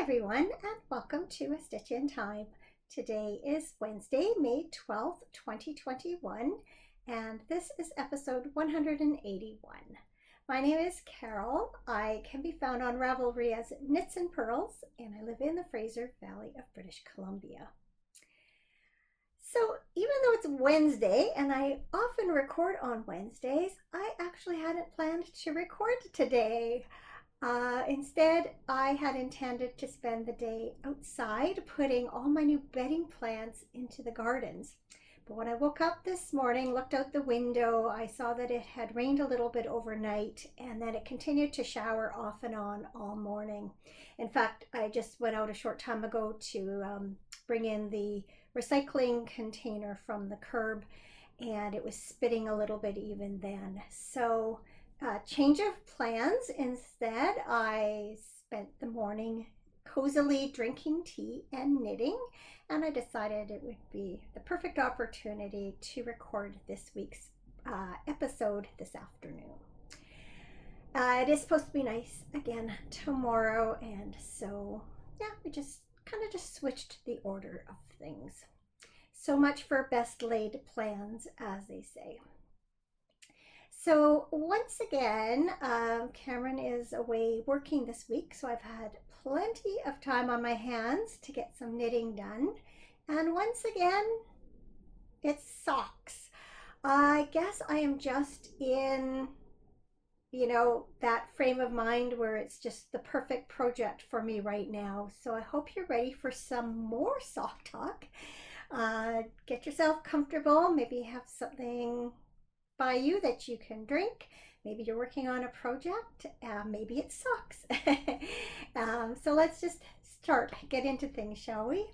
everyone, and welcome to A Stitch in Time. Today is Wednesday, May 12th, 2021, and this is episode 181. My name is Carol. I can be found on Ravelry as Knits and Pearls, and I live in the Fraser Valley of British Columbia. So even though it's Wednesday, and I often record on Wednesdays, I actually hadn't planned to record today. Instead, I had intended to spend the day outside putting all my new bedding plants into the gardens. But when I woke up this morning, looked out the window, I saw that it had rained a little bit overnight and that it continued to shower off and on all morning. In fact, I just went out a short time ago to bring in the recycling container from the curb, and it was spitting a little bit even then. So change of plans. Instead, I spent the morning cozily drinking tea and knitting, and I decided it would be the perfect opportunity to record this week's episode this afternoon. It is supposed to be nice again tomorrow, and so yeah, we just kind of switched the order of things. So much for best laid plans, as they say. So once again, Cameron is away working this week, so I've had plenty of time on my hands to get some knitting done. And once again, it's socks. I guess I am just in, that frame of mind where it's just the perfect project for me right now. So I hope you're ready for some more sock talk. Get yourself comfortable, maybe have something by you that you can drink. Maybe you're working on a project, maybe it's socks. So let's just get into things, shall we?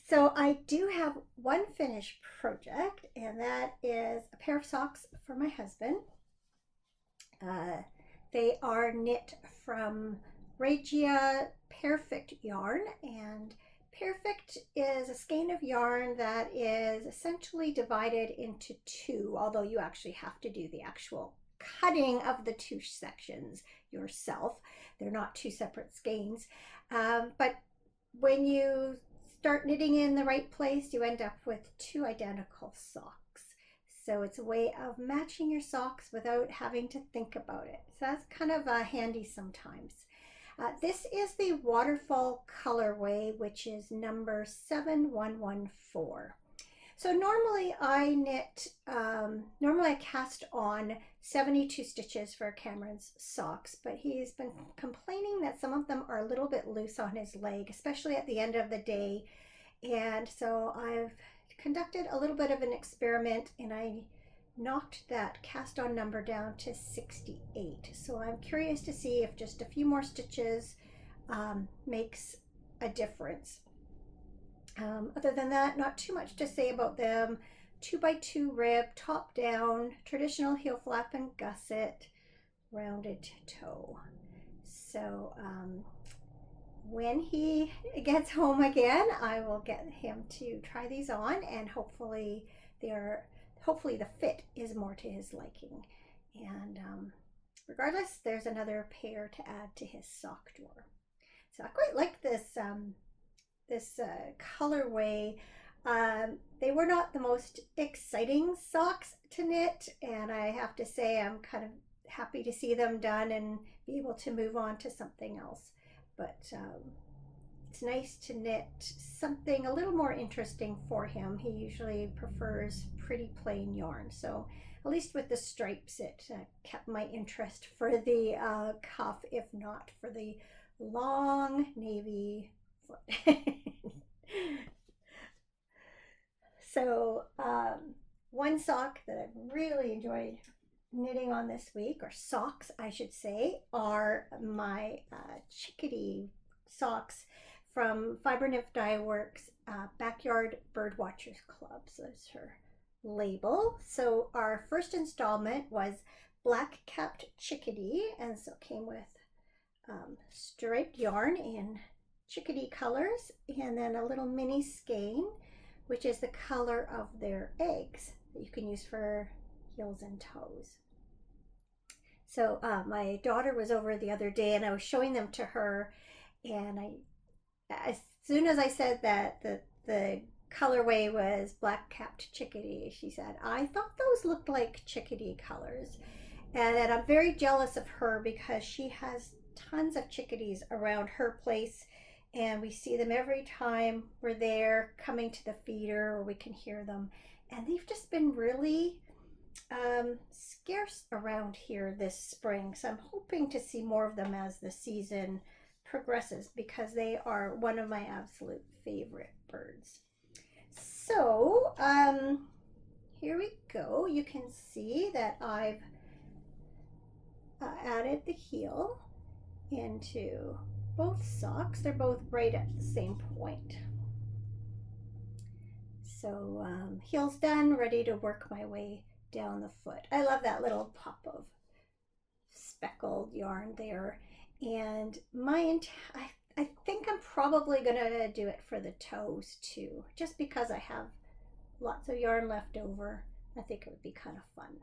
So I do have one finished project, and that is a pair of socks for my husband. They are knit from Regia Perfect yarn, and Perfect is a skein of yarn that is essentially divided into two, although you actually have to do the actual cutting of the two sections yourself. They're not two separate skeins. But when you start knitting in the right place, you end up with two identical socks. So it's a way of matching your socks without having to think about it. So that's kind of handy sometimes. This is the waterfall colorway, which is number 7114. So normally I cast on 72 stitches for Cameron's socks, but he's been complaining that some of them are a little bit loose on his leg, especially at the end of the day. And so I've conducted a little bit of an experiment, and I knocked that cast on number down to 68. So I'm curious to see if just a few more stitches makes a difference. Other than that, not too much to say about them. 2x2 rib, top down, traditional heel flap and gusset, rounded toe. So when he gets home again, I will get him to try these on, and hopefully the fit is more to his liking. And regardless, there's another pair to add to his sock drawer. So I quite like this colorway. They were not the most exciting socks to knit, and I have to say I'm kind of happy to see them done and be able to move on to something else. But it's nice to knit something a little more interesting for him. He usually prefers pretty plain yarn, so at least with the stripes it kept my interest for the cuff, if not for the long navy foot. So one sock that I've really enjoyed knitting on this week, or socks I should say, are my Chickadee socks from Fiber Nymph Dye Works Backyard Birdwatchers Club. So that's her label. So our first installment was Blackcapped Chickadee, and so it came with striped yarn in chickadee colors, and then a little mini skein, which is the color of their eggs that you can use for heels and toes. So my daughter was over the other day, and I was showing them to her, and I as soon as I said that the colorway was Blackcapped Chickadee, she said, I thought those looked like chickadee colors. And then I'm very jealous of her because she has tons of chickadees around her place, and we see them every time we're there coming to the feeder, or we can hear them. And they've just been really scarce around here this spring. So I'm hoping to see more of them as the season progresses because they are one of my absolute favorite birds. So here we go. You can see that I've added the heel into both socks. They're both right at the same point. So heel's done, ready to work my way down the foot. I love that little pop of speckled yarn there. And I think I'm probably gonna do it for the toes too, just because I have lots of yarn left over. I think it would be kind of fun.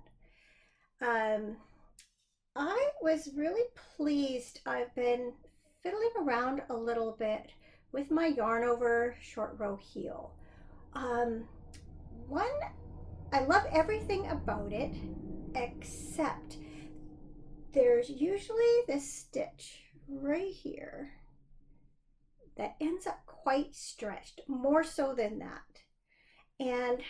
I was really pleased. I've been fiddling around a little bit with my yarn over short row heel. One, I love everything about it except there's usually this stitch right here that ends up quite stretched, more so than that. And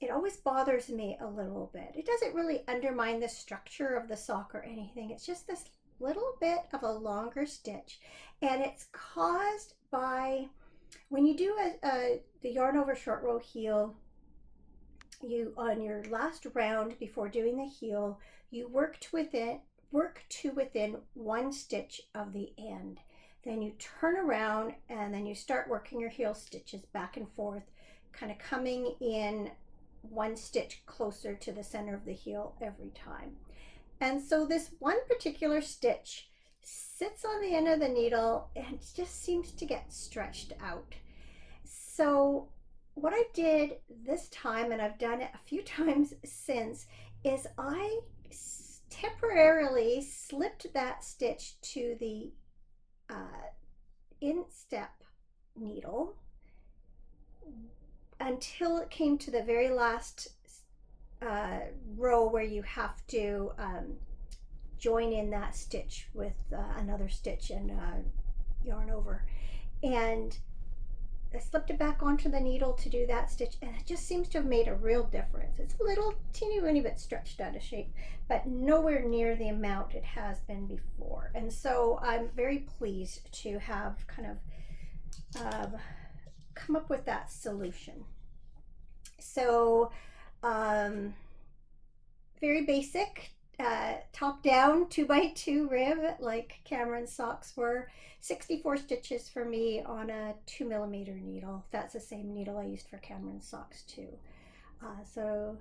it always bothers me a little bit. It doesn't really undermine the structure of the sock or anything. It's just this little bit of a longer stitch, and it's caused by when you do the yarn over short row heel, you on your last round before doing the heel, you work to within one stitch of the end. Then you turn around and then you start working your heel stitches back and forth, kind of coming in one stitch closer to the center of the heel every time. And so this one particular stitch sits on the end of the needle and just seems to get stretched out. So what I did this time, and I've done it a few times since, is I temporarily slipped that stitch to the instep needle until it came to the very last row where you have to join in that stitch with another stitch and yarn over. And I slipped it back onto the needle to do that stitch, and it just seems to have made a real difference. It's a little teeny weeny bit stretched out of shape, but nowhere near the amount it has been before. And so I'm very pleased to have kind of come up with that solution. So very basic, top down 2x2 rib like Cameron's socks were. 64 stitches for me on a 2mm needle. That's the same needle I used for Cameron's socks too. So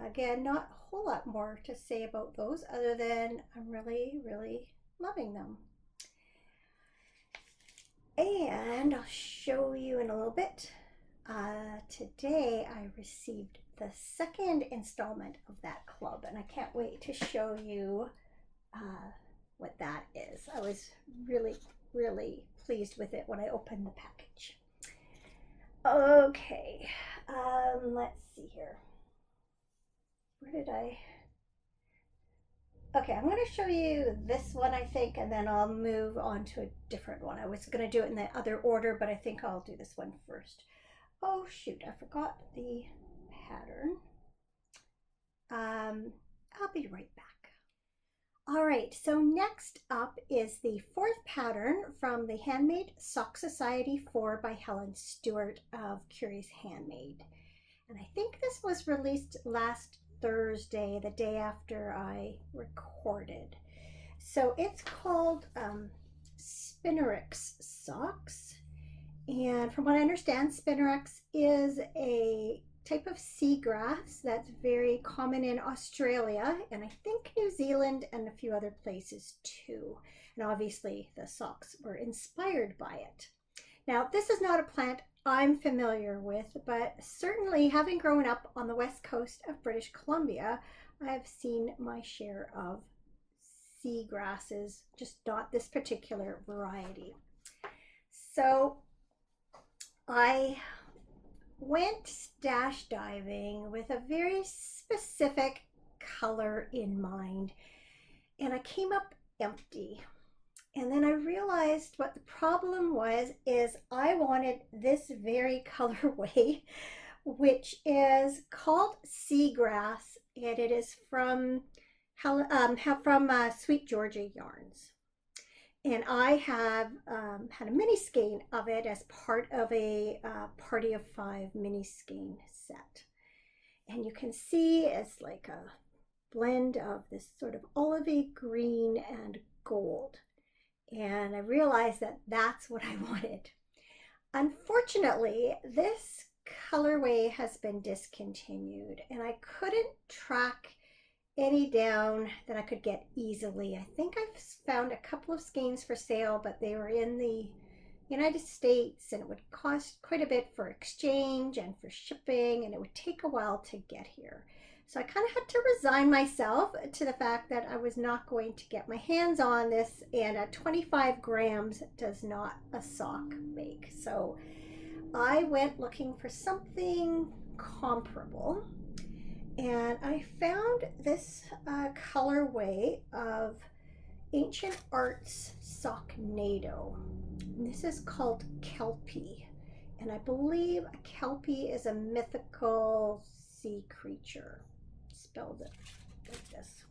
again, not a whole lot more to say about those other than I'm really loving them. And I'll show you in a little bit. Today I received the second installment of that club, and I can't wait to show you what that is. I was really pleased with it when I opened the package. Okay, let's see here. Where did I? Okay, I'm going to show you this one, I think, and then I'll move on to a different one. I was going to do it in the other order, but I think I'll do this one first. Oh shoot, I forgot the pattern. I'll be right back. All right, so next up is the fourth pattern from the Handmade Sock Society 4 by Helen Stewart of Curious Handmade. And I think this was released last Thursday, the day after I recorded. So it's called Spinnerix Socks. And from what I understand, Spinnerix is a type of seagrass that's very common in Australia, and I think New Zealand and a few other places too. And obviously the socks were inspired by it. Now, this is not a plant I'm familiar with, but certainly having grown up on the west coast of British Columbia, I've seen my share of seagrasses, just not this particular variety. So I went stash diving with a very specific color in mind, and I came up empty. And then I realized what the problem was is I wanted this very colorway, which is called Seagrass, and it is from Sweet Georgia Yarns. And I have had a mini skein of it as part of a Party of Five mini skein set. And you can see it's like a blend of this sort of olivey green and gold. And I realized that that's what I wanted. Unfortunately, this colorway has been discontinued, and I couldn't track any down that I could get easily. I think I've found a couple of skeins for sale, but they were in the United States, and it would cost quite a bit for exchange and for shipping, and it would take a while to get here. So I kind of had to resign myself to the fact that I was not going to get my hands on this, and at 25 grams does not a sock make. So I went looking for something comparable, and I found this colorway of Ancient Arts Socknado. This is called Kelpie, and I believe a Kelpie is a mythical sea creature. Spelled it like this.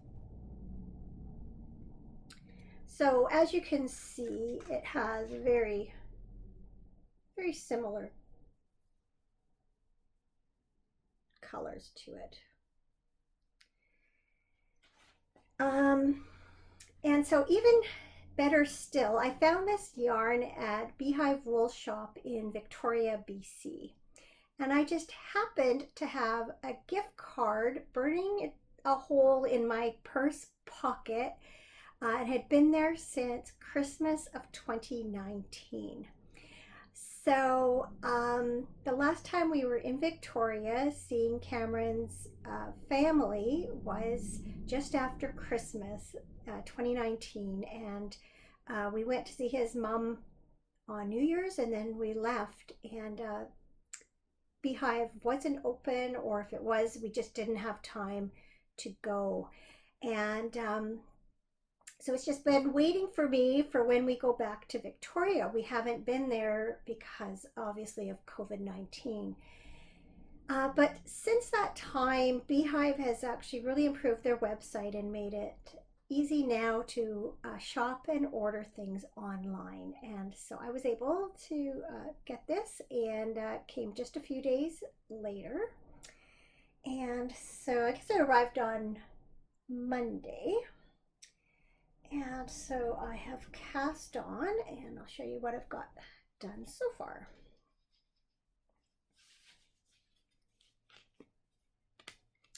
So as you can see, it has very, very similar colors to it. And so even better still, I found this yarn at Beehive Wool Shop in Victoria, BC. And I just happened to have a gift card burning a hole in my purse pocket. It had been there since Christmas of 2019. So the last time we were in Victoria seeing Cameron's family was just after Christmas 2019, and we went to see his mom on New Year's, and then we left, and Beehive wasn't open, or if it was, we just didn't have time to go. And so it's just been waiting for me for when we go back to Victoria. We haven't been there because obviously of COVID-19. But since that time, Beehive has actually really improved their website and made it easy now to shop and order things online. And so I was able to get this, and came just a few days later. And so I guess it arrived on Monday. And so I have cast on, and I'll show you what I've got done so far.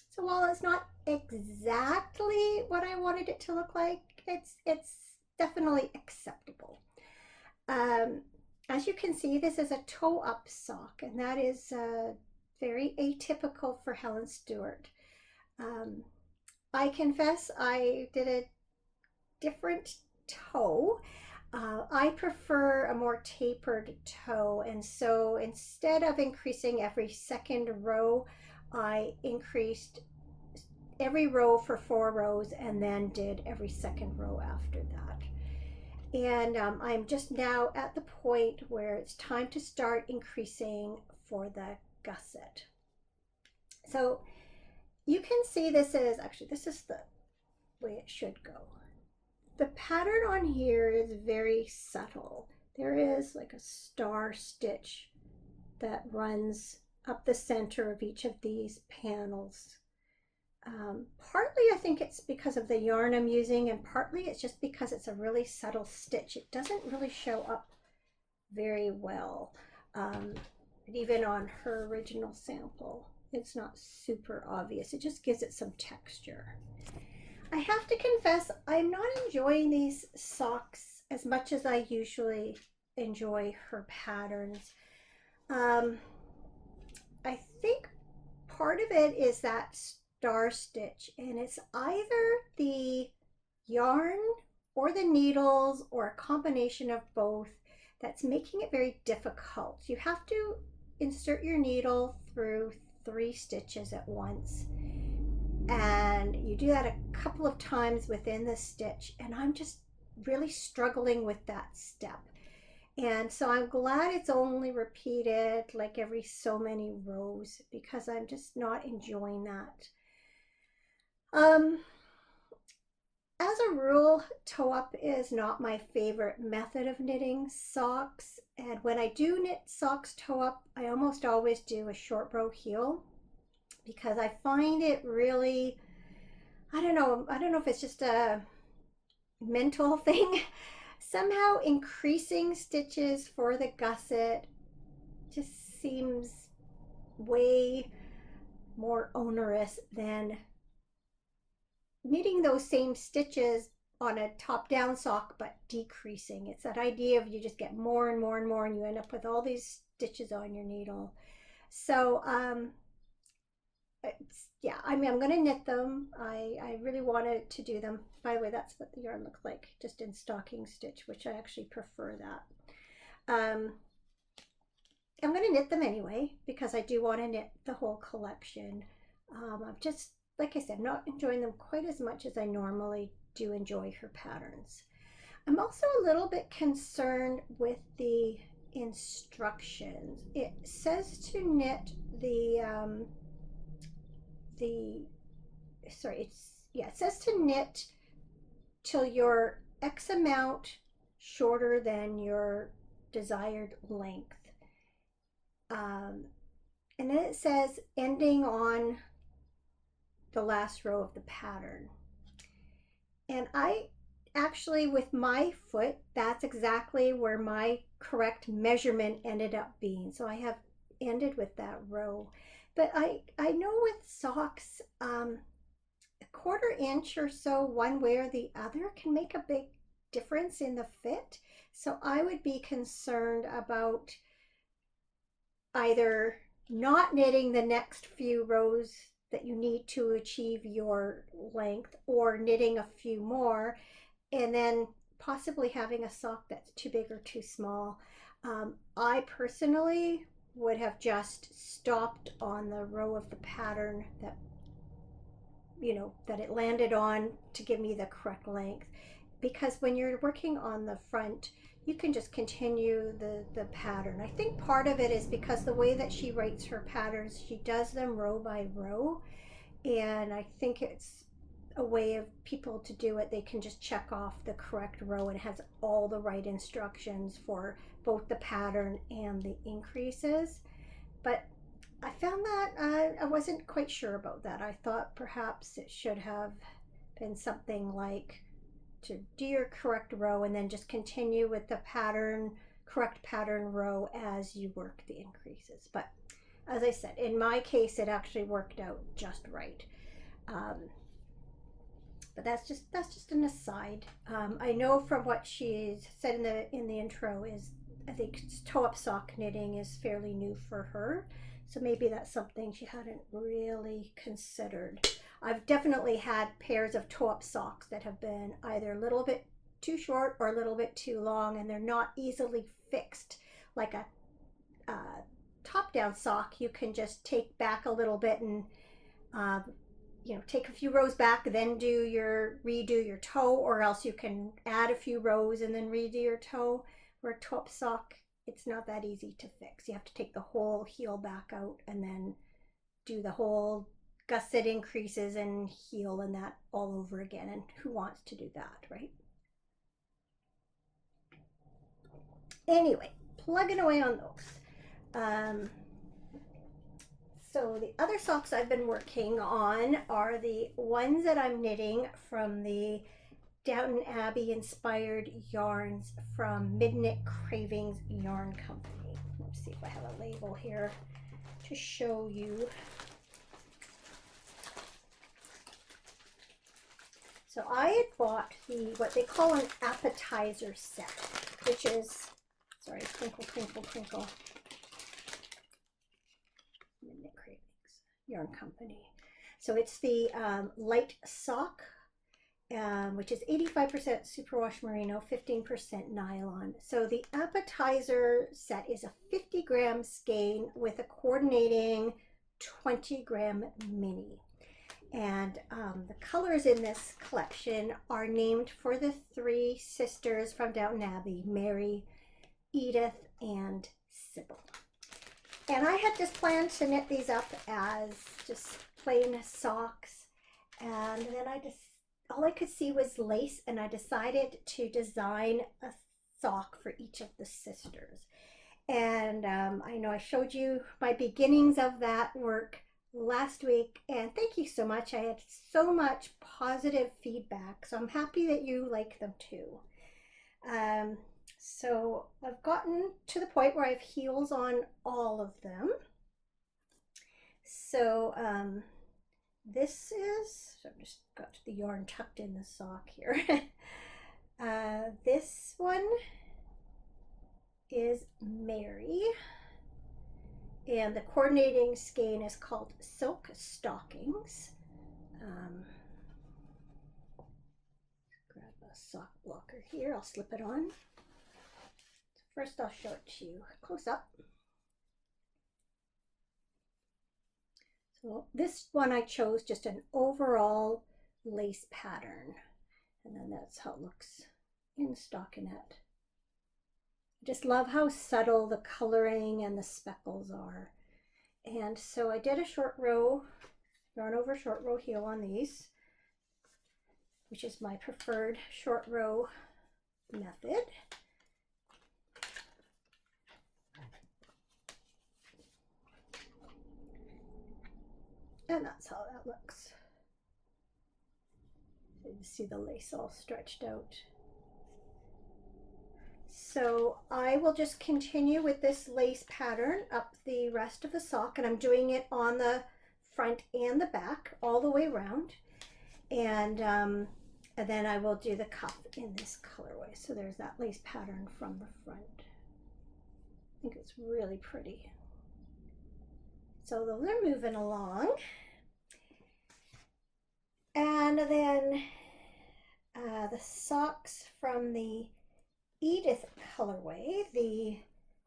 So while it's not exactly what I wanted it to look like, it's definitely acceptable. As you can see, this is a toe-up sock, and that is very atypical for Helen Stewart. I confess I did a different toe. I prefer a more tapered toe, and so instead of increasing every second row, I increased every row for 4 rows and then did every second row after that. And I'm just now at the point where it's time to start increasing for the gusset. So you can see this is the way it should go. The pattern on here is very subtle. There is like a star stitch that runs up the center of each of these panels. Partly I think it's because of the yarn I'm using, and partly it's just because it's a really subtle stitch. It doesn't really show up very well. Even on her original sample, it's not super obvious. It just gives it some texture. I have to confess, I'm not enjoying these socks as much as I usually enjoy her patterns. I think part of it is that star stitch, and it's either the yarn or the needles or a combination of both that's making it very difficult. You have to insert your needle through 3 stitches at once, and you do that a couple of times within the stitch, and I'm just really struggling with that step. And so I'm glad it's only repeated like every so many rows, because I'm just not enjoying that. As a rule, toe up is not my favorite method of knitting socks, and when I do knit socks toe up, I almost always do a short row heel, because I find it really, I don't know if it's just a mental thing. Somehow increasing stitches for the gusset just seems way more onerous than knitting those same stitches on a top-down sock but decreasing. It's that idea of you just get more and more and more, and you end up with all these stitches on your needle. So yeah, I mean, I'm going to knit them. I really wanted to do them. By the way, that's what the yarn looked like, just in stocking stitch, which I actually prefer that. I'm going to knit them anyway, because I do want to knit the whole collection. I'm just, like I said, not enjoying them quite as much as I normally do enjoy her patterns. I'm also a little bit concerned with the instructions. It says to knit it says to knit till you're X amount shorter than your desired length. And then it says ending on the last row of the pattern. And I actually, with my foot, that's exactly where my correct measurement ended up being. So I have ended with that row. But I know with socks, a quarter inch or so one way or the other can make a big difference in the fit. So I would be concerned about either not knitting the next few rows that you need to achieve your length, or knitting a few more and then possibly having a sock that's too big or too small. I personally would have just stopped on the row of the pattern that that it landed on to give me the correct length, because when you're working on the front, you can just continue the pattern. I think part of it is because the way that she writes her patterns, she does them row by row, and I think it's a way of people to do it. They can just check off the correct row, and it has all the right instructions for both the pattern and the increases. But I found that I wasn't quite sure about that. I thought perhaps it should have been something like to do your correct row and then just continue with the correct pattern row as you work the increases. But as I said, in my case, it actually worked out just right. But that's just an aside. I know from what she said in the intro is, I think toe up sock knitting is fairly new for her, so maybe that's something she hadn't really considered. I've definitely had pairs of toe up socks that have been either a little bit too short or a little bit too long, and they're not easily fixed. Like a top down sock, you can just take back a little bit and take a few rows back, then redo your toe, or else you can add a few rows and then redo your toe. Where a toe up sock, it's not that easy to fix. You have to take the whole heel back out and then do the whole gusset increases and heel and that all over again. And who wants to do that, right? Anyway, plugging away on those. So the other socks I've been working on are the ones that I'm knitting from the Downton Abbey inspired yarns from Midknit Cravings Yarn Company. Let's see if I have a label here to show you. So I had bought what they call an appetizer set, which is, sorry, crinkle, crinkle, crinkle. Midknit Cravings Yarn Company. So it's the light sock, which is 85% superwash merino, 15% nylon. So the appetizer set is a 50-gram skein with a coordinating 20-gram mini. And the colors in this collection are named for the three sisters from Downton Abbey, Mary, Edith, and Sybil. And I had just planned to knit these up as just plain socks, and then all I could see was lace, and I decided to design a sock for each of the sisters. And I know I showed you my beginnings of that work last week, and thank you so much. I had so much positive feedback, so I'm happy that you like them too. So I've gotten to the point where I have heels on all of them. So this is, so I've just got the yarn tucked in the sock here. This one is Mary, and the coordinating skein is called Silk Stockings. Grab a sock blocker here, I'll slip it on. First I'll show it to you close up. So this one I chose just an overall lace pattern, and then that's how it looks in stockinette. I just love how subtle the coloring and the speckles are. And so I did a short row, yarn over short row heel on these, which is my preferred short row method. And that's how that looks. So you see the lace all stretched out. So I will just continue with this lace pattern up the rest of the sock, and I'm doing it on the front and the back all the way around. And then I will do the cuff in this colorway. So there's that lace pattern from the front. I think it's really pretty. So those are moving along. And then the socks from the Edith colorway, the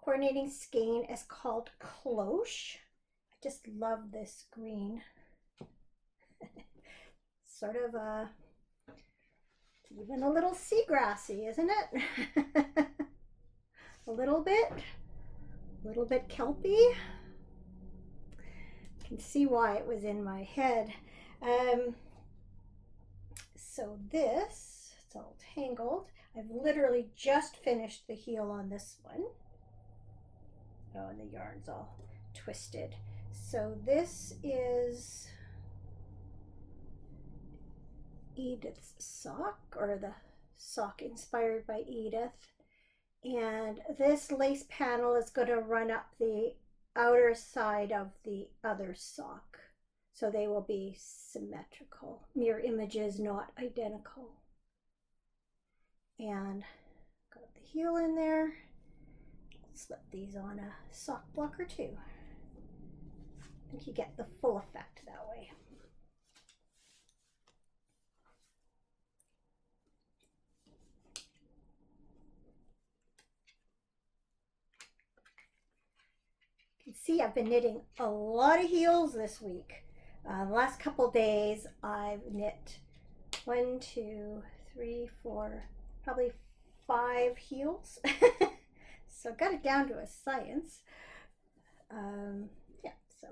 coordinating skein is called Cloche. I just love this green. Sort of even a little seagrassy, isn't it? A little bit kelpy. Can see why it was in my head. So this, it's all tangled. I've literally just finished the heel on this one. Oh, and the yarn's all twisted. So this is Edith's sock, or the sock inspired by Edith. And this lace panel is going to run up the outer side of the other sock, so they will be symmetrical, mirror images, not identical. And got the heel in there. Slip these on a sock blocker too. I think you get the full effect that way. See, I've been knitting a lot of heels this week. The last couple days I've knit 1, 2, 3, 4, probably 5 heels. So I got it down to a science. Yeah, so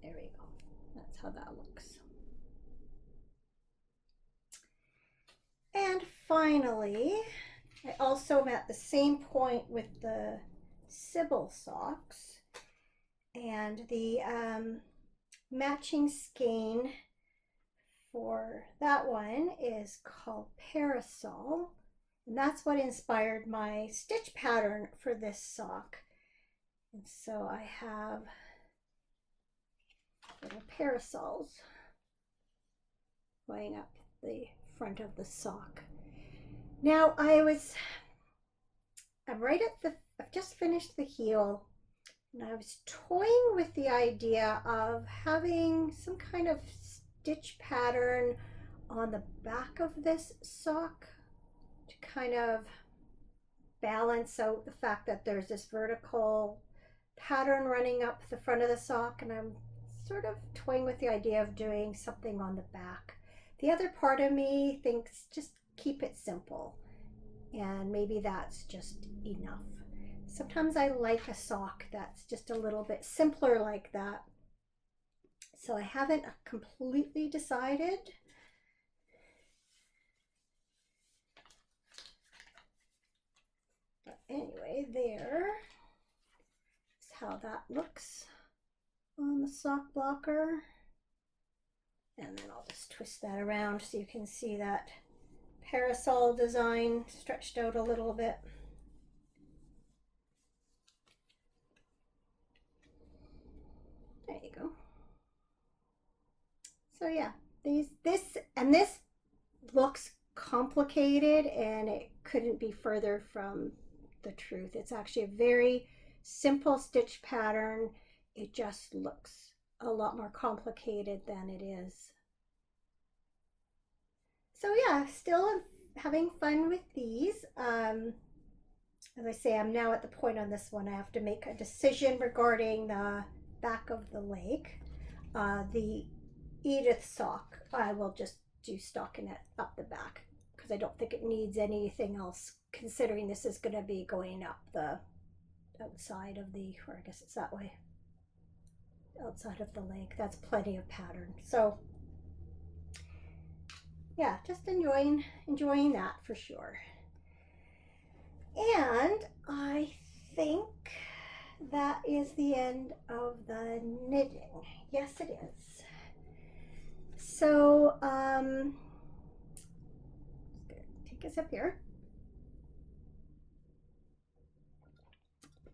there we go. That's how that looks. And finally, I also am at the same point with the Sybil socks, and the matching skein for that one is called Parasol, and that's what inspired my stitch pattern for this sock. And so I have little parasols going up the front of the sock. Now I'm right at I've just finished the heel, And I was toying with the idea of having some kind of stitch pattern on the back of this sock to kind of balance out the fact that there's this vertical pattern running up the front of the sock, and I'm sort of toying with the idea of doing something on the back. The other part of me thinks just keep it simple, and maybe that's just enough. Sometimes I like a sock that's just a little bit simpler like that. So I haven't completely decided. But anyway, there is how that looks on the sock blocker. And then I'll just twist that around so you can see that parasol design stretched out a little bit. There you go. So yeah, this looks complicated, and it couldn't be further from the truth. It's actually a very simple stitch pattern. It just looks a lot more complicated than it is. So yeah, still having fun with these. As I say, I'm now at the point on this one I have to make a decision regarding the back of the leg. The Edith sock, I will just do stockinette up the back because I don't think it needs anything else, considering this is going to be going up the outside of the, or I guess it's that way, outside of the leg. That's plenty of pattern. So yeah, just enjoying that for sure. And I think that is the end of the knitting. Yes, it is. So take us up here.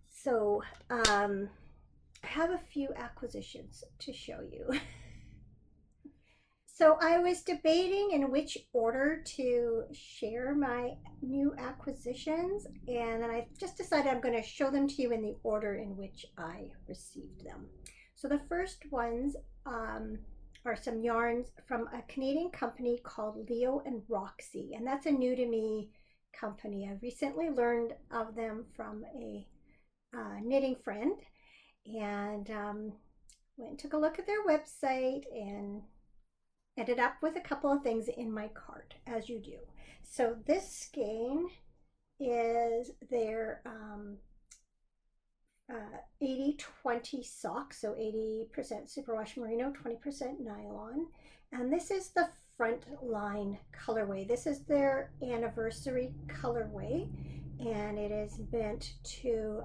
So I have a few acquisitions to show you. So I was debating in which order to share my new acquisitions, and then I just decided I'm going to show them to you in the order in which I received them. So the first ones are some yarns from a Canadian company called Leo and Roxy, and that's a new to me company. I recently learned of them from a knitting friend, and went and took a look at their website and ended up with a couple of things in my cart, as you do. So this skein is their 80-20 sock, so 80% superwash merino, 20% nylon, and this is the front line colorway. This is their anniversary colorway, and it is meant to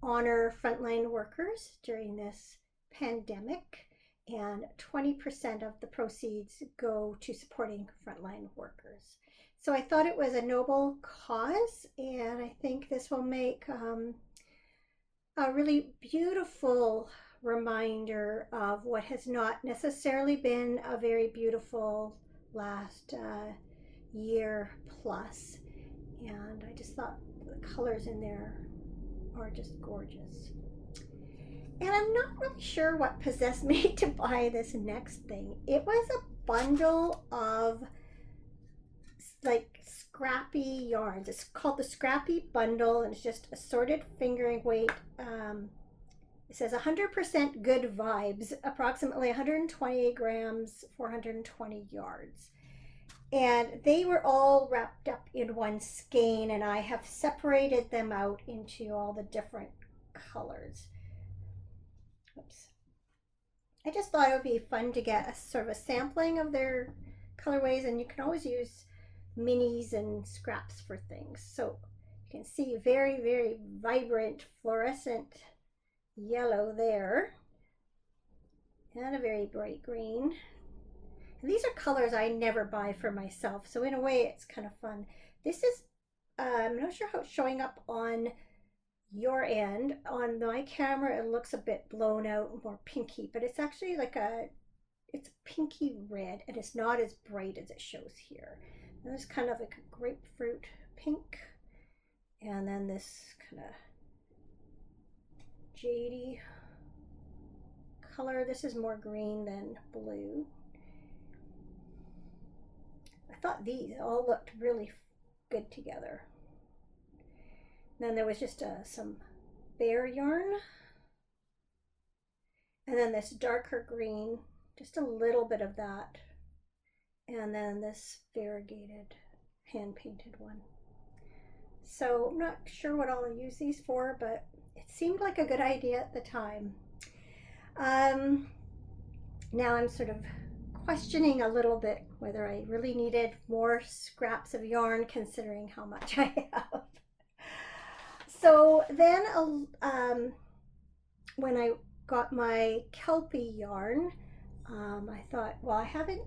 honor frontline workers during this pandemic, and 20% of the proceeds go to supporting frontline workers. So I thought it was a noble cause, and I think this will make a really beautiful reminder of what has not necessarily been a very beautiful last year plus. And I just thought the colors in there are just gorgeous. And I'm not really sure what possessed me to buy this next thing. It was a bundle of like scrappy yarns. It's called the Scrappy Bundle, and it's just assorted fingering weight. It says 100% good vibes, approximately 128 grams, 420 yards. And they were all wrapped up in one skein, and I have separated them out into all the different colors. Oops. I just thought it would be fun to get a sort of a sampling of their colorways, and you can always use minis and scraps for things. So you can see very, very vibrant fluorescent yellow there, and a very bright green. And these are colors I never buy for myself, so in a way it's kind of fun. This is, I'm not sure how it's showing up on your end. On my camera it looks a bit blown out, more pinky, but it's actually like it's pinky red, and it's not as bright as it shows here. And there's kind of like a grapefruit pink, and then this kind of jadey color. This is more green than blue. I thought these all looked really good together. Then there was just some bear yarn. And then this darker green, just a little bit of that. And then this variegated hand-painted one. So I'm not sure what I'll use these for, but it seemed like a good idea at the time. Now I'm sort of questioning a little bit whether I really needed more scraps of yarn considering how much I have. So then when I got my Kelpie yarn, I thought, well, I haven't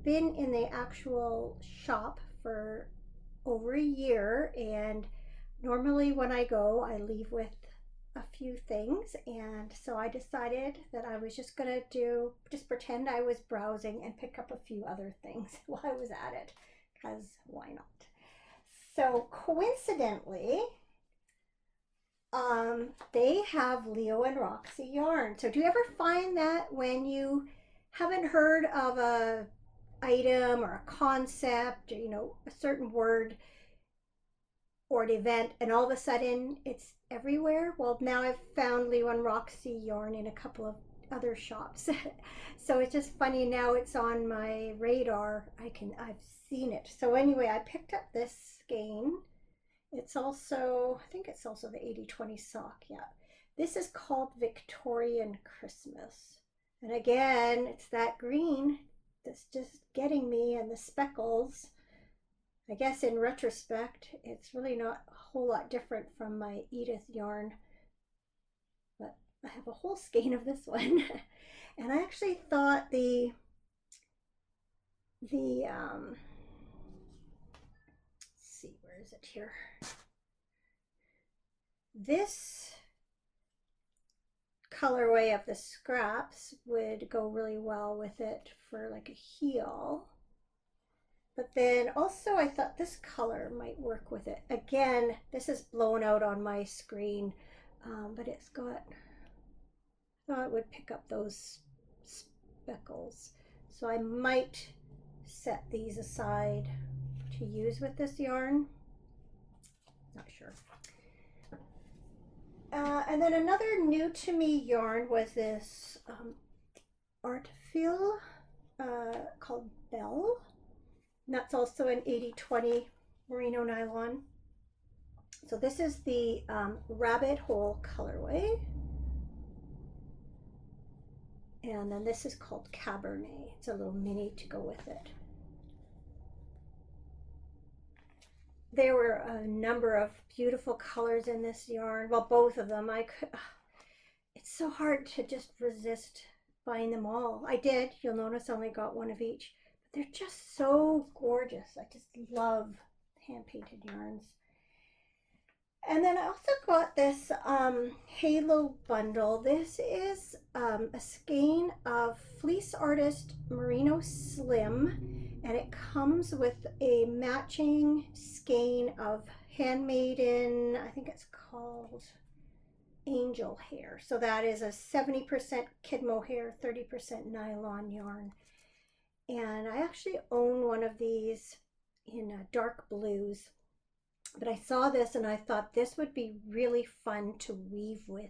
been in the actual shop for over a year, and normally when I go I leave with a few things, and so I decided that I was just gonna just pretend I was browsing and pick up a few other things while I was at it, because why not? So coincidentally, they have Leo and Roxy yarn. So do you ever find that when you haven't heard of a item or a concept, or, you know, a certain word or an event, and all of a sudden it's everywhere? Well, now I've found Leo and Roxy yarn in a couple of other shops. So it's just funny, now it's on my radar. I've seen it. So anyway, I picked up this skein. It's also, I think it's also the 80/20 sock. Yeah, this is called Victorian Christmas, and again, it's that green that's just getting me, and the speckles. I guess in retrospect, it's really not a whole lot different from my Edith yarn, but I have a whole skein of this one. And I actually thought let's see, where is it here? This colorway of the scraps would go really well with it for like a heel. But then also I thought this color might work with it. Again, this is blown out on my screen, but it's got, I thought it would pick up those speckles. So I might set these aside to use with this yarn. Not sure. And then another new to me yarn was this art feel called Belle. And that's also an 80/20 merino nylon. So this is the rabbit hole colorway. And then this is called Cabernet. It's a little mini to go with it. There were a number of beautiful colors in this yarn. Well, both of them. It's so hard to just resist buying them all. I did. You'll notice I only got one of each. But they're just so gorgeous. I just love hand-painted yarns. And then I also got this Halo bundle. This is a skein of Fleece Artist Merino Slim. And it comes with a matching skein of handmaiden, I think it's called Angel Hair. So that is a 70% kid mohair, 30% nylon yarn. And I actually own one of these in dark blues. But I saw this and I thought this would be really fun to weave with.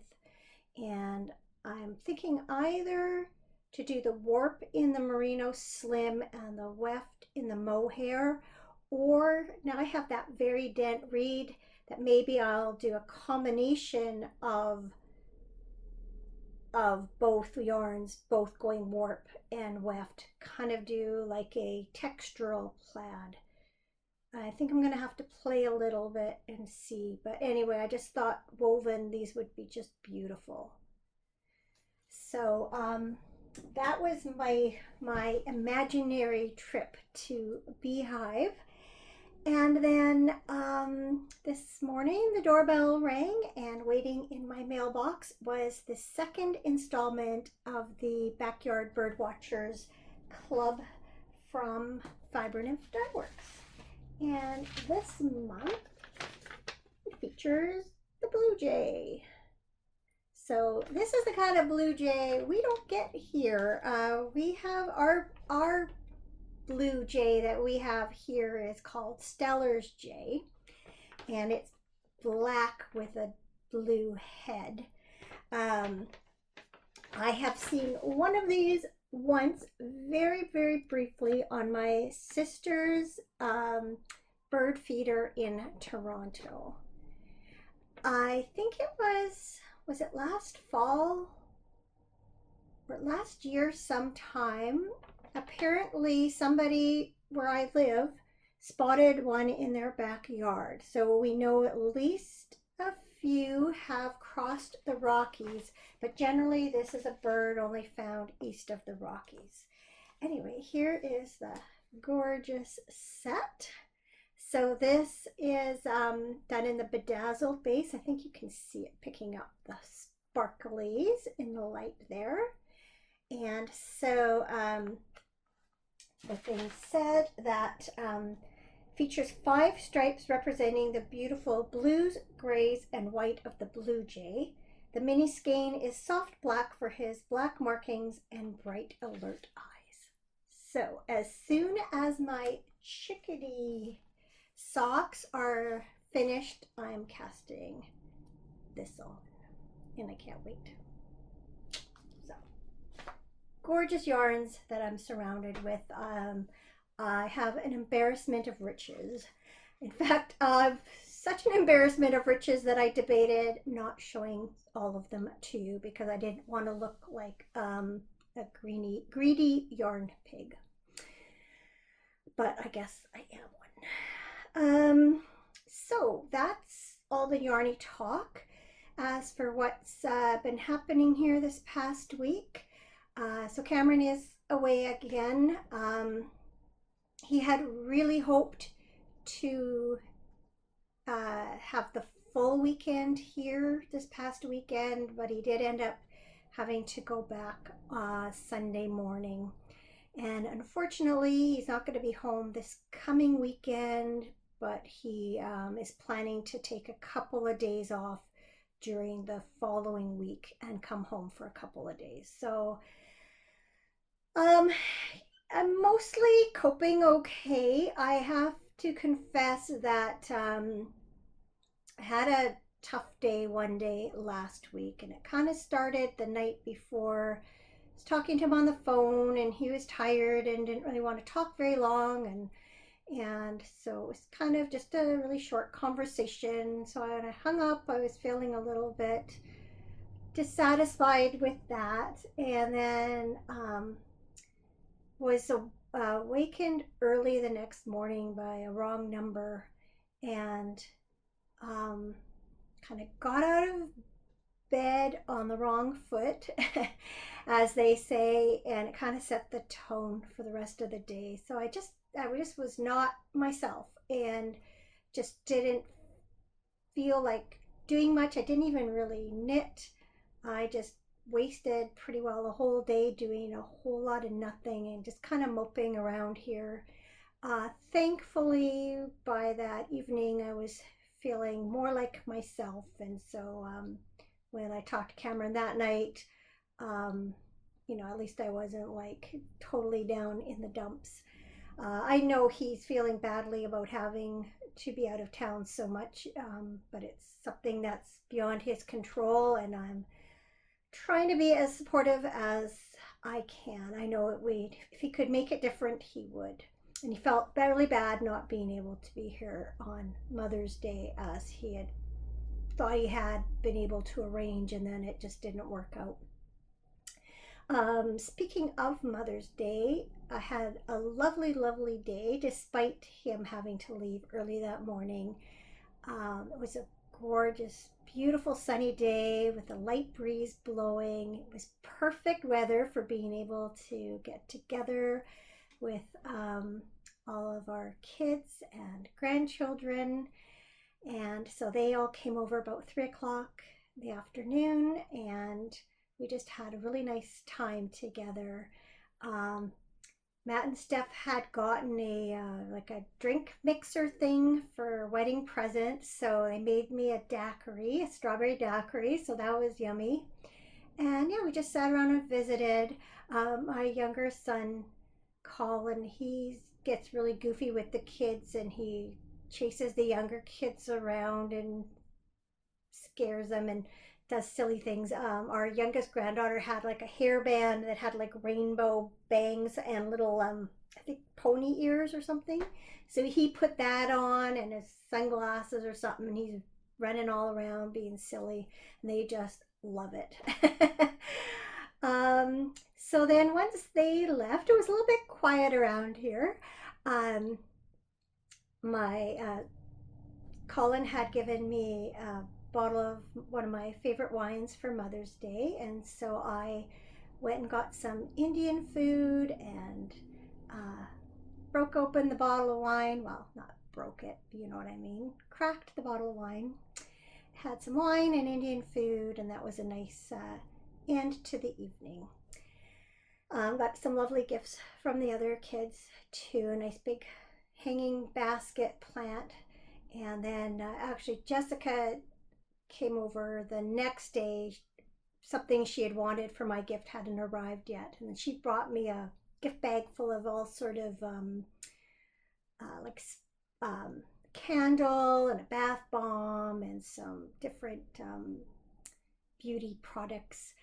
And I'm thinking either to do the warp in the merino slim and the weft in the mohair, or now I have that very dent reed that maybe I'll do a combination of both yarns, both going warp and weft, kind of do like a textural plaid. I think I'm going to have to play a little bit and see, but anyway, I just thought woven these would be just beautiful. So that was my imaginary trip to Beehive. And then this morning the doorbell rang, and waiting in my mailbox was the second installment of the Backyard Birdwatchers Club from Fiber Nymph Dyeworks. And this month it features the blue jay. So this is the kind of blue jay we don't get here. We have our blue jay that we have here is called Steller's jay, and it's black with a blue head. Um, I have seen one of these once, very briefly, on my sister's bird feeder in Toronto. I think it was it last fall or last year sometime? Apparently, somebody where I live spotted one in their backyard. So we know at least a few have crossed the Rockies, but generally this is a bird only found east of the Rockies. Anyway, here is the gorgeous set. So this is done in the bedazzled base. I think you can see it picking up the sparklies in the light there. And so the thing said that features 5 stripes representing the beautiful blues, grays, and white of the blue jay. The mini skein is soft black for his black markings and bright alert eyes. So as soon as my chickadee socks are finished, I'm casting this on, and I can't wait. So gorgeous yarns that I'm surrounded with. I have an embarrassment of riches. In fact, such an embarrassment of riches that I debated not showing all of them to you because I didn't want to look like a greedy yarn pig. But I guess I am one. So that's all the yarny talk. As for what's been happening here this past week, so Cameron is away again. He had really hoped to have the full weekend here this past weekend, but he did end up having to go back Sunday morning. And unfortunately, he's not going to be home this coming weekend, but he is planning to take a couple of days off during the following week and come home for a couple of days. So I'm mostly coping okay. I have to confess that I had a tough day one day last week, and it kind of started the night before. I was talking to him on the phone, and he was tired and didn't really want to talk very long, and so it was kind of just a really short conversation. So when I hung up, I was feeling a little bit dissatisfied with that, and then was awakened early the next morning by a wrong number, and kind of got out of bed on the wrong foot, as they say, and it kind of set the tone for the rest of the day. So I just was not myself and just didn't feel like doing much. I didn't even really knit. I just wasted pretty well the whole day doing a whole lot of nothing and just kind of moping around here. Thankfully, by that evening, I was feeling more like myself, and so when I talked to Cameron that night, at least I wasn't like totally down in the dumps. I know he's feeling badly about having to be out of town so much, but it's something that's beyond his control, and I'm trying to be as supportive as I can. I know if he could make it different, he would. And he felt really bad not being able to be here on Mother's Day, as he had thought he had been able to arrange, and then it just didn't work out. Speaking of Mother's Day, I had a lovely day despite him having to leave early that morning. It was a gorgeous, beautiful sunny day with a light breeze blowing. It was perfect weather for being able to get together with all of our kids and grandchildren. And so they all came over about 3 o'clock in the afternoon, and we just had a really nice time together. Matt and Steph had gotten a like a drink mixer thing for wedding presents, so they made me a daiquiri, a strawberry daiquiri, so that was yummy. And yeah, we just sat around and visited. My younger son, Colin, he gets really goofy with the kids, and he chases the younger kids around and scares them and does silly things. Our youngest granddaughter had like a hairband that had like rainbow bangs and little, I think, pony ears or something. So he put that on and his sunglasses or something, and he's running all around being silly, and they just love it. So then once they left, it was a little bit quiet around here. Um, my Colin had given me a bottle of one of my favorite wines for Mother's Day, and so I went and got some Indian food and uh, broke open the bottle of wine. Well, not broke it, you know what I mean. Cracked the bottle of wine. Had some wine and Indian food, and that was a nice end to the evening. Got some lovely gifts from the other kids too. A nice big hanging basket plant. And then actually, Jessica came over the next day. Something she had wanted for my gift hadn't arrived yet. And then she brought me a gift bag full of all sort of like candle and a bath bomb and some different beauty products.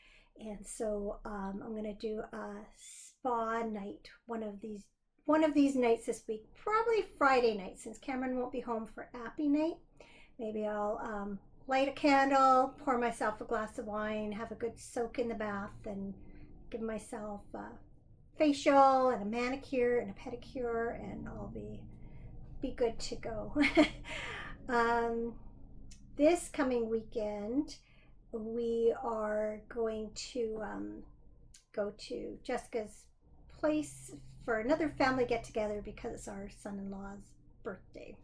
And so I'm gonna do a spa night one of these nights this week, probably Friday night, since Cameron won't be home for Appy night. Maybe I'll light a candle, pour myself a glass of wine, have a good soak in the bath, and give myself a facial and a manicure and a pedicure, and I'll be good to go. um, this coming weekend, we are going to go to Jessica's place for another family get together because it's our son-in-law's birthday.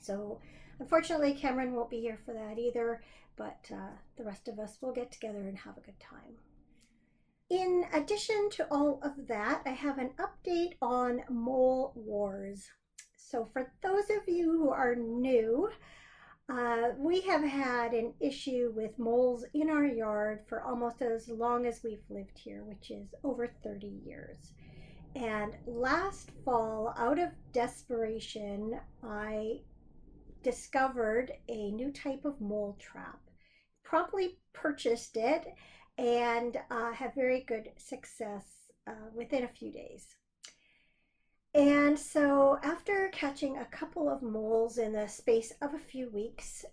So unfortunately, Cameron won't be here for that either, but the rest of us will get together and have a good time. In addition to all of that, I have an update on mole wars. So for those of you who are new, we have had an issue with moles in our yard for almost as long as we've lived here, which is over 30 years. And last fall, out of desperation, I discovered a new type of mole trap, promptly purchased it, and had very good success within a few days. And so after catching a couple of moles in the space of a few weeks,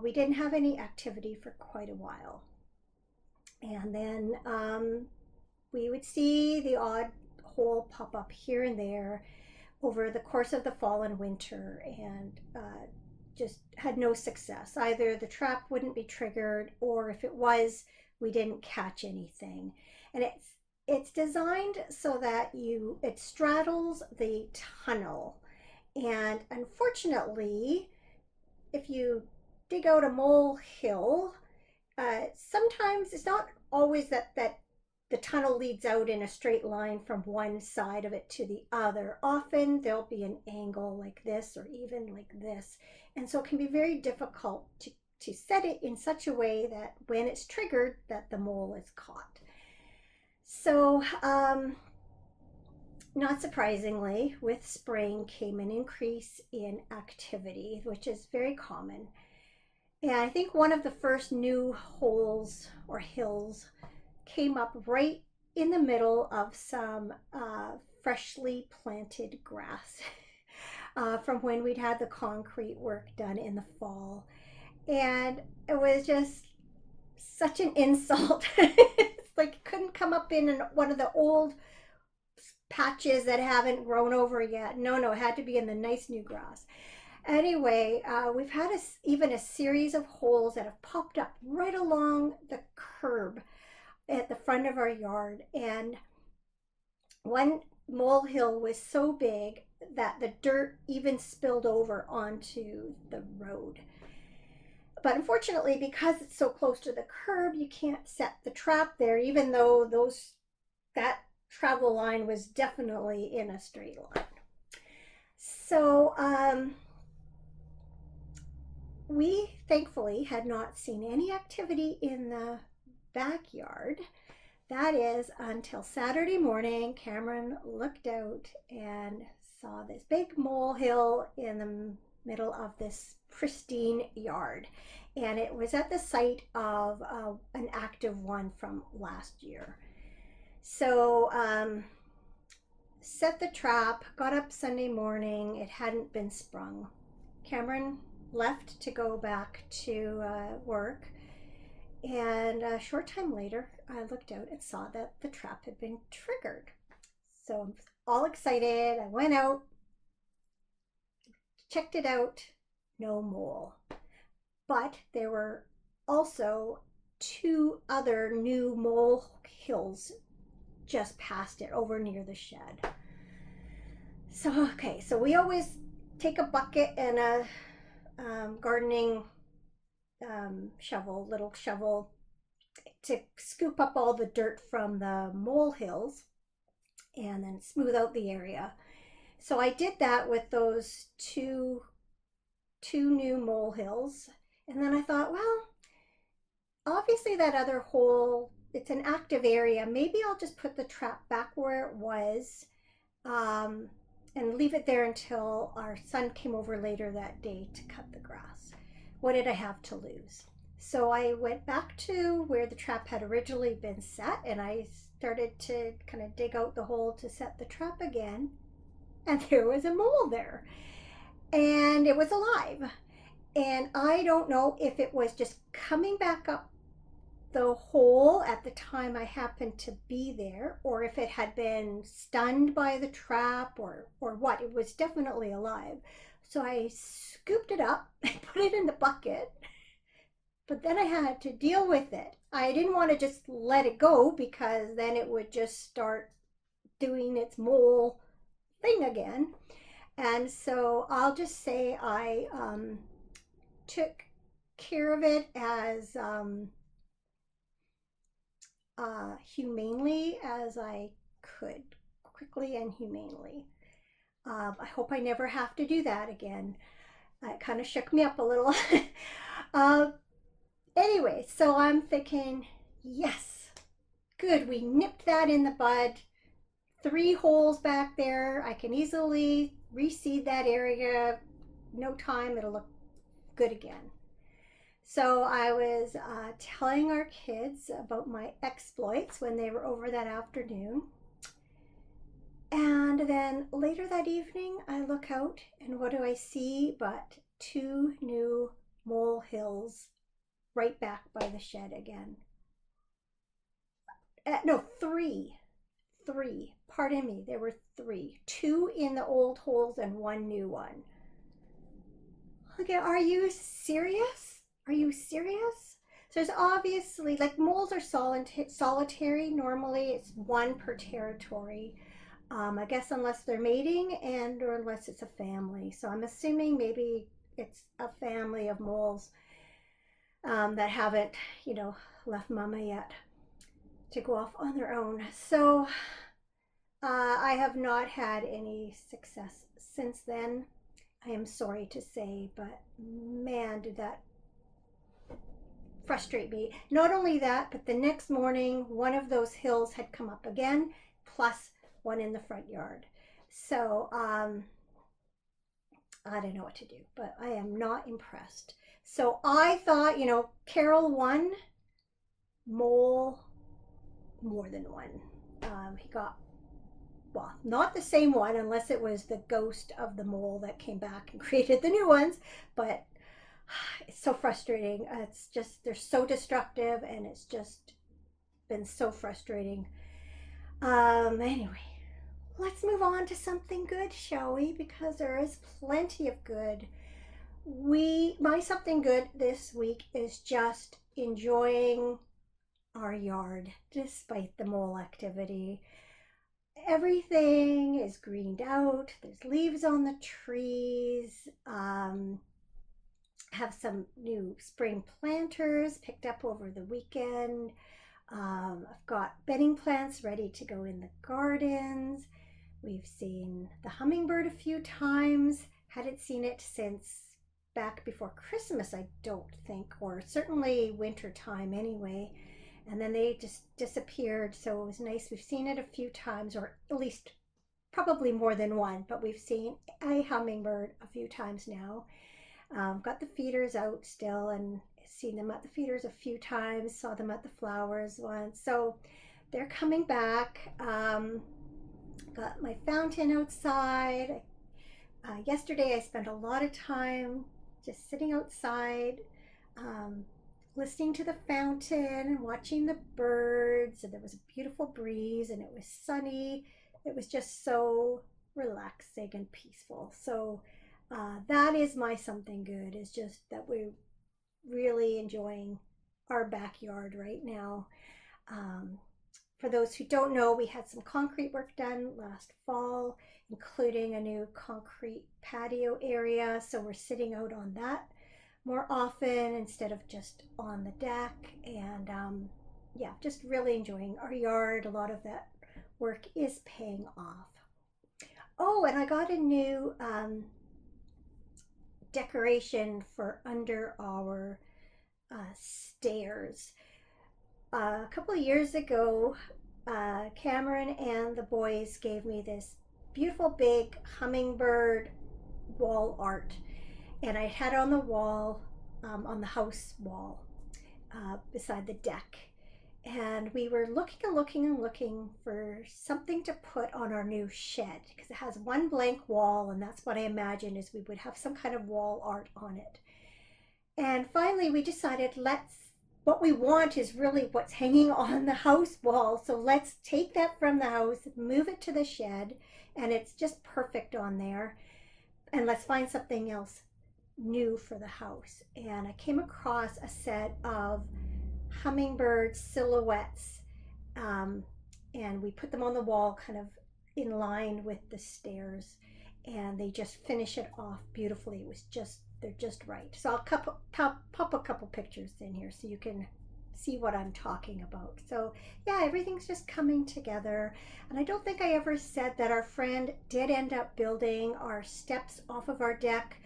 we didn't have any activity for quite a while. And then we would see the odd hole pop up here and there over the course of the fall and winter, and just had no success. Either the trap wouldn't be triggered, or if it was, we didn't catch anything. And it's designed so that it straddles the tunnel, and unfortunately, if you dig out a molehill, sometimes it's not always that the tunnel leads out in a straight line from one side of it to the other. Often there'll be an angle like this or even like this, and so it can be very difficult to set it in such a way that when it's triggered, that the mole is caught. So not surprisingly, with spring came an increase in activity, which is very common. And I think one of the first new holes or hills came up right in the middle of some freshly planted grass from when we'd had the concrete work done in the fall. And it was just such an insult. It's like it couldn't come up in one of the old patches that haven't grown over yet. No, it had to be in the nice new grass. Anyway, we've had even a series of holes that have popped up right along the curb at the front of our yard, and one molehill was so big that the dirt even spilled over onto the road. But unfortunately, because it's so close to the curb, you can't set the trap there, even though that travel line was definitely in a straight line. So we thankfully had not seen any activity in the backyard. That is until Saturday morning. Cameron looked out and saw this big molehill in the middle of this pristine yard. And it was at the site of an active one from last year. So, set the trap, got up Sunday morning. It hadn't been sprung. Cameron left to go back to work. And a short time later, I looked out and saw that the trap had been triggered. So I'm all excited. I went out, checked it out, no mole. But there were also two other new mole hills just past it over near the shed. So, okay, so we always take a bucket and a gardening little shovel to scoop up all the dirt from the mole hills and then smooth out the area. So I did that with those two new mole hills, and then I thought, well, obviously that other hole, it's an active area. Maybe I'll just put the trap back where it was, and leave it there until our son came over later that day to cut the grass. What did I have to lose? So I went back to where the trap had originally been set, and I started to kind of dig out the hole to set the trap again, and there was a mole there, and it was alive. And I don't know if it was just coming back up the hole at the time I happened to be there, or if it had been stunned by the trap, or what. It was definitely alive. So I scooped it up and put it in the bucket, but then I had to deal with it. I didn't want to just let it go because then it would just start doing its mole thing again. And so I'll just say I took care of it as humanely as I could, quickly and humanely. I hope I never have to do that again. It kind of shook me up a little. Anyway, so I'm thinking, yes, good, we nipped that in the bud. 3 holes back there. I can easily reseed that area. No time, it'll look good again. So I was telling our kids about my exploits when they were over that afternoon. And then later that evening, I look out and what do I see but 2 new mole hills right back by the shed again. No, 3. 3. Pardon me, there were 3. 2 in the old holes and 1 new one. Okay, are you serious? Are you serious? So there's obviously, like, moles are solitary. Normally it's 1 per territory. I guess unless they're mating and or unless it's a family. So I'm assuming maybe it's a family of moles that haven't, left mama yet to go off on their own. So I have not had any success since then. I am sorry to say, but man, did that frustrate me. Not only that, but the next morning, one of those hills had come up again, plus one in the front yard. So I don't know what to do, but I am not impressed. So I thought, Carol won, mole more than one. He got, well, not the same one unless it was the ghost of the mole that came back and created the new ones, but it's so frustrating. It's just, they're so destructive and it's just been so frustrating. Anyway, let's move on to something good, shall we? Because there is plenty of good. My something good this week is just enjoying our yard despite the mole activity. Everything is greened out. There's leaves on the trees. Have some new spring planters picked up over the weekend. I've got bedding plants ready to go in the gardens. We've seen the hummingbird a few times. Hadn't seen it since back before Christmas, I don't think, or certainly winter time anyway. And then they just disappeared, so it was nice. We've seen it a few times, or at least probably more than one, but we've seen a hummingbird a few times now. Got the feeders out still and seen them at the feeders a few times, saw them at the flowers once. So they're coming back. Got my fountain outside. Yesterday I spent a lot of time just sitting outside, um, listening to the fountain and watching the birds. And there was a beautiful breeze and it was sunny. It was just so relaxing and peaceful. So that is my something good, is just that we're really enjoying our backyard right now. Um, for those who don't know, we had some concrete work done last fall, including a new concrete patio area. So we're sitting out on that more often instead of just on the deck. And yeah, just really enjoying our yard. A lot of that work is paying off. Oh, and I got a new decoration for under our stairs. A couple of years ago, Cameron and the boys gave me this beautiful big hummingbird wall art, and I had it on the wall, on the house wall, beside the deck. And we were looking and looking and looking for something to put on our new shed because it has one blank wall, and that's what I imagined is we would have some kind of wall art on it. And finally, we decided what we want is really what's hanging on the house wall. So let's take that from the house, move it to the shed, and it's just perfect on there. And let's find something else new for the house. And I came across a set of hummingbird silhouettes, and we put them on the wall kind of in line with the stairs, and they just finish it off beautifully. It was just, they're just right. So I'll pop a couple pictures in here so you can see what I'm talking about. So yeah, everything's just coming together. And I don't think I ever said that our friend did end up building our steps off of our deck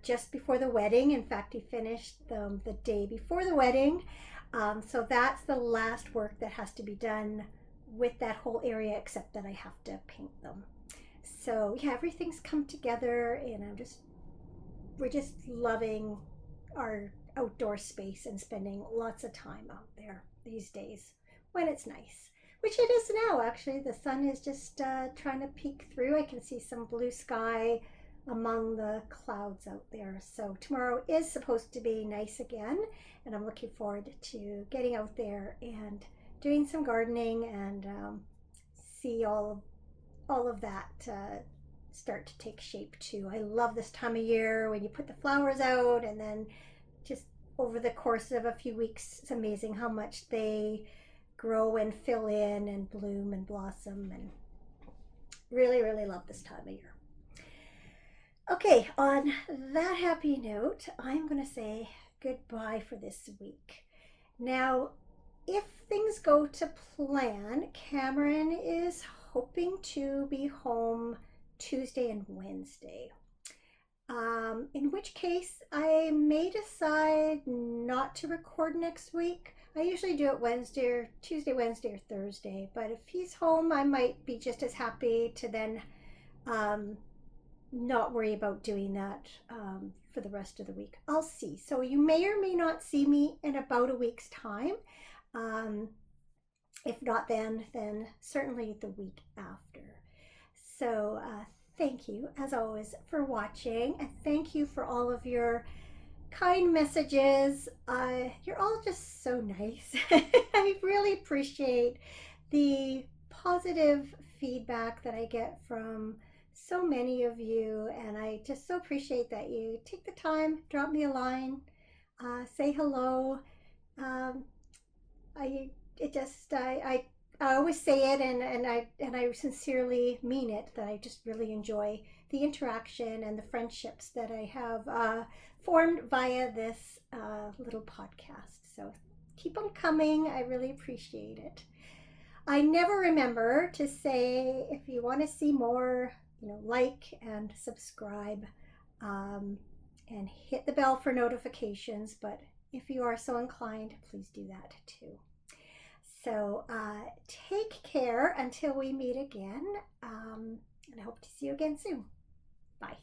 just before the wedding. In fact, he finished them the day before the wedding. So that's the last work that has to be done with that whole area, except that I have to paint them. So yeah, everything's come together, and we're just loving our outdoor space and spending lots of time out there these days when it's nice, which it is now. Actually, the sun is just trying to peek through. I can see some blue sky among the clouds out there. So tomorrow is supposed to be nice again, and I'm looking forward to getting out there and doing some gardening and see all of that start to take shape too. I love this time of year when you put the flowers out, and then just over the course of a few weeks, it's amazing how much they grow and fill in and bloom and blossom, and really, really love this time of year. Okay, on that happy note, I'm going to say goodbye for this week. Now, if things go to plan, Cameron is hoping to be home Tuesday and Wednesday. In which case, I may decide not to record next week. I usually do it Tuesday, Wednesday, or Thursday. But if he's home, I might be just as happy to then not worry about doing that for the rest of the week. I'll see. So you may or may not see me in about a week's time. If not then certainly the week after. So thank you, as always, for watching, and thank you for all of your kind messages. You're all just so nice. I really appreciate the positive feedback that I get from so many of you, and I just so appreciate that you take the time, drop me a line, say hello. I always say it, and I sincerely mean it, that I just really enjoy the interaction and the friendships that I have formed via this little podcast. So keep them coming. I really appreciate it. I never remember to say if you want to see more, like and subscribe, and hit the bell for notifications. But if you are so inclined, please do that too. So take care until we meet again, and I hope to see you again soon. Bye.